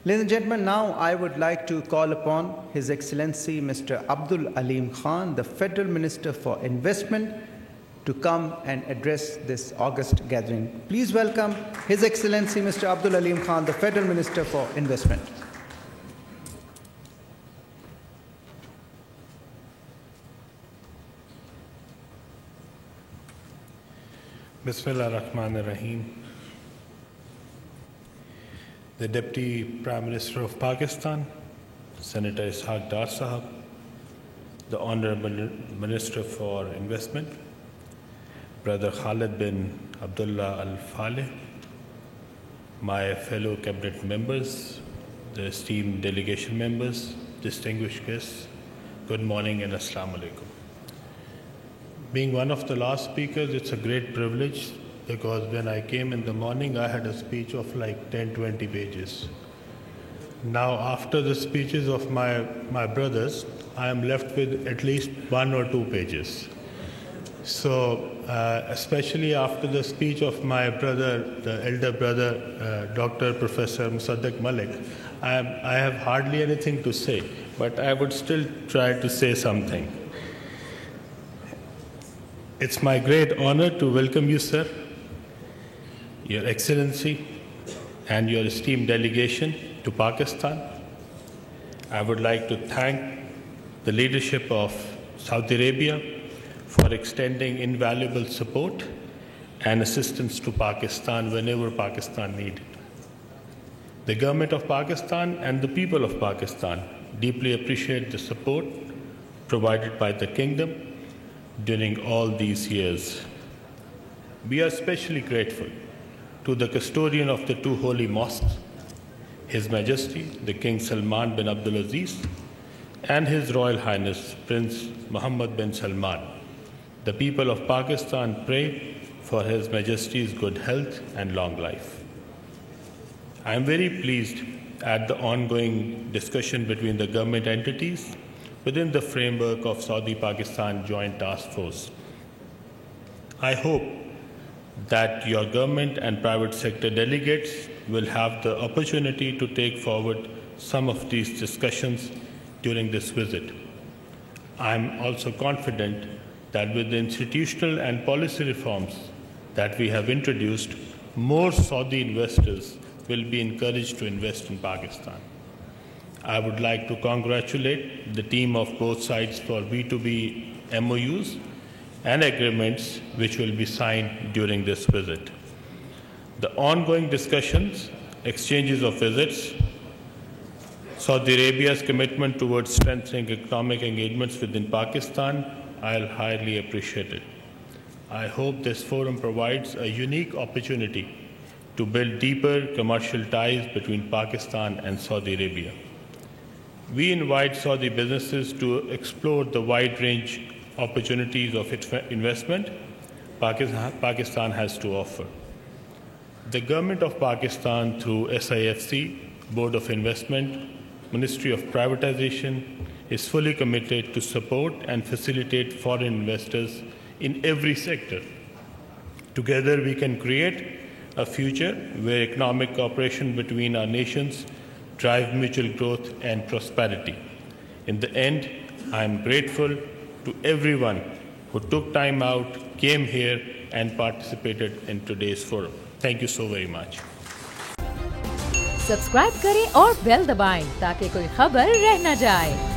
Ladies and gentlemen, now I would like to call upon His Excellency Mr. Abdul Aleem Khan, the Federal Minister for Investment, to come and address this august gathering. Please welcome His Excellency Mr. Abdul Aleem Khan, the Federal Minister for Investment. Bismillah ar-Rahman ar-Rahim. The Deputy Prime Minister of Pakistan, Senator Ishaq Dar Sahab, the Honorable Minister for Investment, Brother Khalid bin Abdullah Al-Faleh, my fellow cabinet members, the esteemed delegation members, distinguished guests, good morning and Assalamu alaikum. Being one of the last speakers, it's a great privilege because when I came in the morning, I had a speech of like 10-20 pages. Now, after the speeches of my brothers, I am left with at least 1 or 2 pages. So, especially after the speech of my brother, the elder brother, Dr. Professor Musaddiq Malik, I have hardly anything to say, but I would still try to say something. It's my great honor to welcome you, sir, Your Excellency, and your esteemed delegation to Pakistan. I would like to thank the leadership of Saudi Arabia for extending invaluable support and assistance to Pakistan whenever Pakistan needed. The government of Pakistan and the people of Pakistan deeply appreciate the support provided by the kingdom during all these years. We are especially grateful to the custodian of the 2 holy mosques, His Majesty the King Salman bin Abdul Aziz, and His Royal Highness Prince Mohammed bin Salman. The people of Pakistan pray for His Majesty's good health and long life. I am very pleased at the ongoing discussion between the government entities within the framework of Saudi-Pakistan Joint Task Force. I hope that your government and private sector delegates will have the opportunity to take forward some of these discussions during this visit. I am also confident that with the institutional and policy reforms that we have introduced, more Saudi investors will be encouraged to invest in Pakistan. I would like to congratulate the team of both sides for B2B MOUs and agreements which will be signed during this visit. The ongoing discussions, exchanges of visits, Saudi Arabia's commitment towards strengthening economic engagements within Pakistan, I'll highly appreciate it. I hope this forum provides a unique opportunity to build deeper commercial ties between Pakistan and Saudi Arabia. We invite Saudi businesses to explore the wide range opportunities of investment Pakistan has to offer. The government of Pakistan through SIFC, Board of Investment, Ministry of Privatization is fully committed to support and facilitate foreign investors in every sector. Together we can create a future where economic cooperation between our nations drive mutual growth and prosperity. In the end, I am grateful to everyone who took time out, came here, and participated in today's forum. Thank you so very much. Subscribe करें और bell दबाएं ताकि कोई खबर रह न जाए।